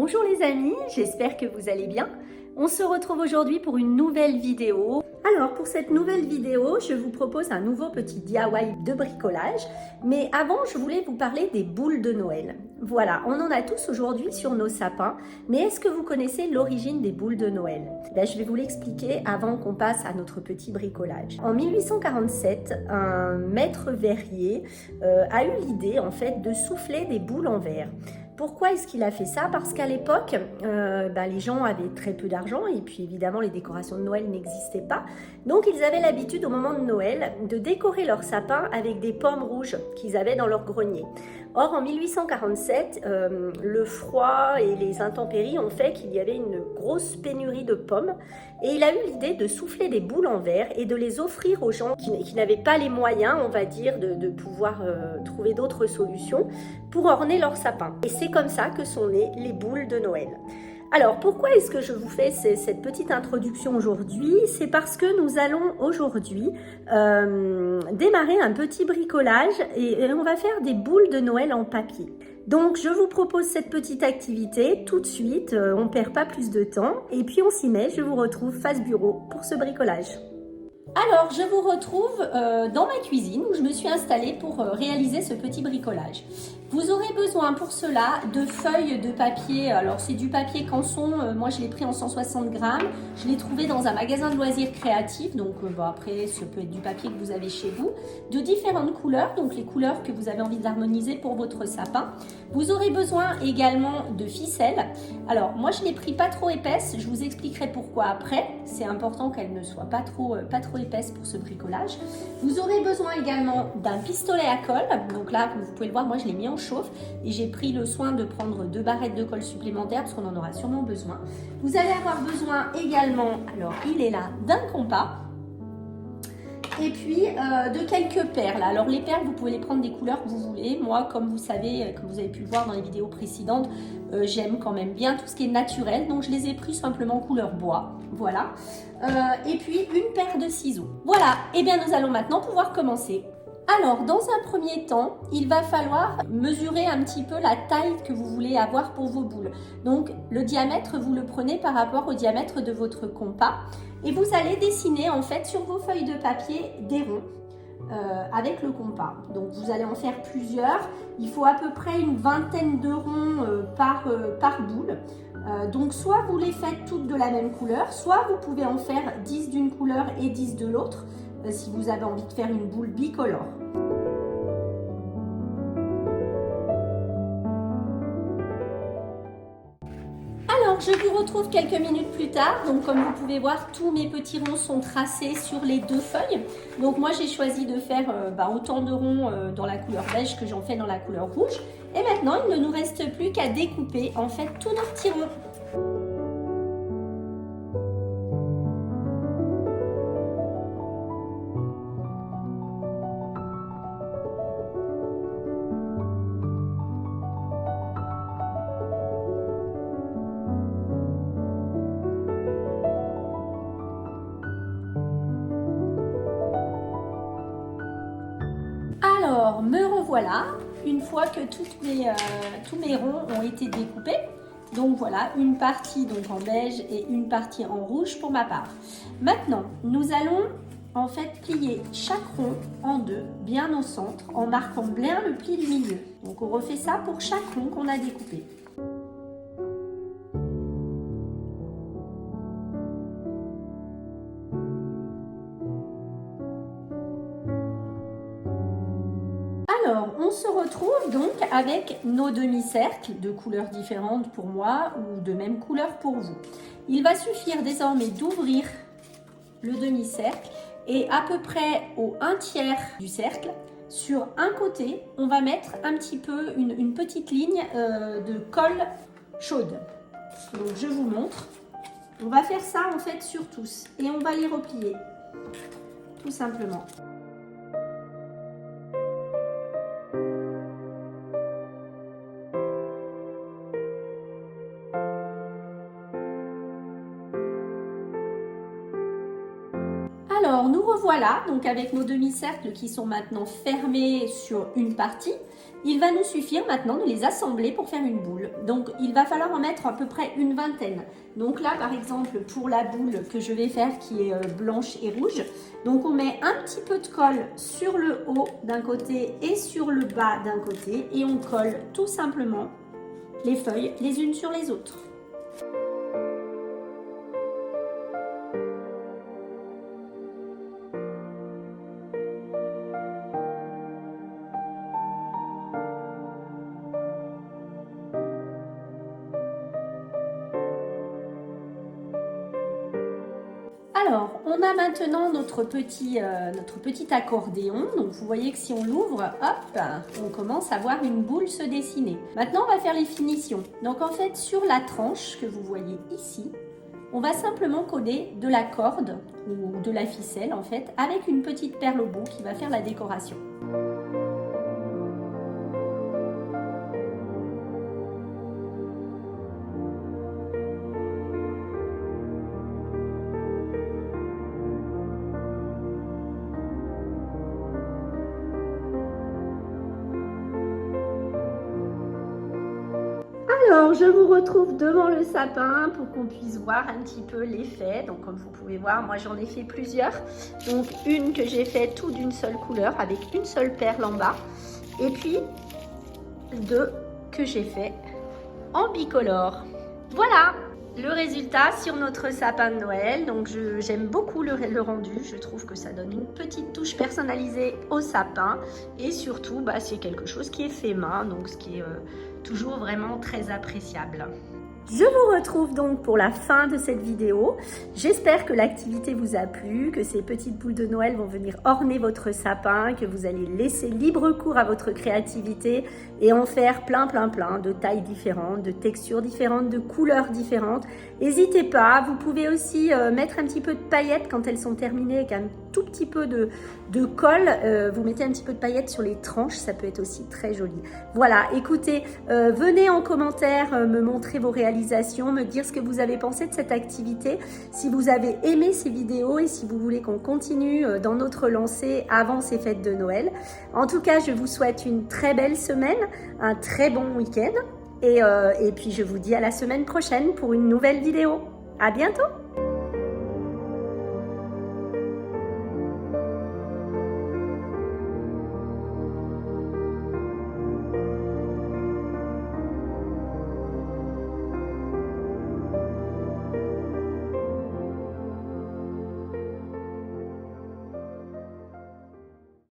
Bonjour les amis, j'espère que vous allez bien. On se retrouve aujourd'hui pour une nouvelle vidéo. Alors pour cette nouvelle vidéo, je vous propose un nouveau petit DIY de bricolage. Mais avant, je voulais vous parler des boules de Noël. Voilà, on en a tous aujourd'hui sur nos sapins. Mais est-ce que vous connaissez l'origine des boules de Noël? Je vais vous l'expliquer avant qu'on passe à notre petit bricolage. En 1847, un maître verrier a eu l'idée en fait de souffler des boules en verre. Pourquoi est-ce qu'il a fait ça? Parce qu'à l'époque, les gens avaient très peu d'argent et puis évidemment les décorations de Noël n'existaient pas. Donc ils avaient l'habitude au moment de Noël de décorer leur sapin avec des pommes rouges qu'ils avaient dans leur grenier. Or en 1847, le froid et les intempéries ont fait qu'il y avait une grosse pénurie de pommes et il a eu l'idée de souffler des boules en verre et de les offrir aux gens qui n'avaient pas les moyens, on va dire, de pouvoir trouver d'autres solutions pour orner leur sapin. Et c'est comme ça que sont nées les boules de Noël. Alors, pourquoi est-ce que je vous fais cette petite introduction aujourd'hui? C'est parce que nous allons aujourd'hui démarrer un petit bricolage et on va faire des boules de Noël en papier. Donc, je vous propose cette petite activité tout de suite, on ne perd pas plus de temps et puis on s'y met, je vous retrouve face bureau pour ce bricolage. Alors, je vous retrouve dans ma cuisine où je me suis installée pour réaliser ce petit bricolage. Vous aurez besoin pour cela de feuilles de papier. Alors, c'est du papier canson. Moi, je l'ai pris en 160 grammes. Je l'ai trouvé dans un magasin de loisirs créatifs. Donc, après, ça peut être du papier que vous avez chez vous. De différentes couleurs, donc les couleurs que vous avez envie d'harmoniser pour votre sapin. Vous aurez besoin également de ficelles. Alors, moi, je l'ai pris pas trop épaisse. Je vous expliquerai pourquoi après. C'est important qu'elle ne soit pas trop épaisse pour ce bricolage. Vous aurez besoin également d'un pistolet à colle. Donc là, comme vous pouvez le voir, moi je l'ai mis en chauffe et j'ai pris le soin de prendre 2 barrettes de colle supplémentaires parce qu'on en aura sûrement besoin. Vous allez avoir besoin également, alors il est là, d'un compas et puis de quelques perles. Alors les perles, vous pouvez les prendre des couleurs que vous voulez. Moi, comme vous savez, comme vous avez pu le voir dans les vidéos précédentes, j'aime quand même bien tout ce qui est naturel. Donc je les ai pris simplement couleur bois. Voilà. Et puis une paire de ciseaux. Voilà. Et bien nous allons maintenant pouvoir commencer. Alors, dans un premier temps, il va falloir mesurer un petit peu la taille que vous voulez avoir pour vos boules. Donc, le diamètre, vous le prenez par rapport au diamètre de votre compas. Et vous allez dessiner, en fait, sur vos feuilles de papier, des ronds avec le compas. Donc, vous allez en faire plusieurs. Il faut à peu près une vingtaine de ronds par boule. Donc, soit vous les faites toutes de la même couleur, soit vous pouvez en faire 10 d'une couleur et 10 de l'autre, si vous avez envie de faire une boule bicolore. Alors, je vous retrouve quelques minutes plus tard. Donc, comme vous pouvez voir, tous mes petits ronds sont tracés sur les 2 feuilles. Donc, moi, j'ai choisi de faire autant de ronds dans la couleur beige que j'en fais dans la couleur rouge. Et maintenant, il ne nous reste plus qu'à découper, en fait, tous nos petits ronds. Alors, me revoilà, une fois que tous mes ronds ont été découpés. Donc voilà, une partie donc en beige et une partie en rouge pour ma part. Maintenant, nous allons en fait plier chaque rond en 2, bien au centre, en marquant bien le pli du milieu. Donc on refait ça pour chaque rond qu'on a découpé. Alors, on se retrouve donc avec nos demi-cercles de couleurs différentes pour moi ou de même couleur pour vous. Il va suffire désormais d'ouvrir le demi-cercle et à peu près au 1/3 du cercle, sur un côté, on va mettre un petit peu une petite ligne de colle chaude. Donc, je vous montre. On va faire ça en fait sur tous et on va les replier, tout simplement. Alors, nous revoilà donc avec nos demi-cercles qui sont maintenant fermés sur une partie. Il va nous suffire maintenant de les assembler pour faire une boule. boules. Donc il va falloir en mettre à peu près une vingtaine. Donc là par exemple pour la boule que je vais faire qui est blanche et rouge, donc on met un petit peu de colle sur le haut d'un côté et sur le bas d'un côté et on colle tout simplement les feuilles les unes sur les autres. Alors, on a maintenant notre petit accordéon. Donc, vous voyez que si on l'ouvre, hop, on commence à voir une boule se dessiner. Maintenant, on va faire les finitions. Donc, en fait, sur la tranche que vous voyez ici, on va simplement coller de la corde ou de la ficelle, en fait, avec une petite perle au bout qui va faire la décoration. Alors, je vous retrouve devant le sapin pour qu'on puisse voir un petit peu l'effet. Donc, comme vous pouvez voir, moi j'en ai fait plusieurs. Donc, une que j'ai fait tout d'une seule couleur avec une seule perle en bas. Et puis, deux que j'ai fait en bicolore. Voilà le résultat sur notre sapin de Noël. Donc, j'aime beaucoup le rendu. Je trouve que ça donne une petite touche personnalisée au sapin. Et surtout, c'est quelque chose qui est fait main. Donc, ce qui est toujours vraiment très appréciable. Je vous retrouve donc pour la fin de cette vidéo. J'espère que l'activité vous a plu, que ces petites boules de Noël vont venir orner votre sapin, que vous allez laisser libre cours à votre créativité et en faire plein de tailles différentes, de textures différentes, de couleurs différentes. N'hésitez pas, vous pouvez aussi mettre un petit peu de paillettes quand elles sont terminées avec un tout petit peu de colle. Vous mettez un petit peu de paillettes sur les tranches, ça peut être aussi très joli. Voilà, écoutez, venez en commentaire me montrer vos réalisations, me dire ce que vous avez pensé de cette activité, si vous avez aimé ces vidéos et si vous voulez qu'on continue dans notre lancée avant ces fêtes de Noël. En tout cas, je vous souhaite une très belle semaine, un très bon week-end et puis je vous dis à la semaine prochaine pour une nouvelle vidéo. À bientôt!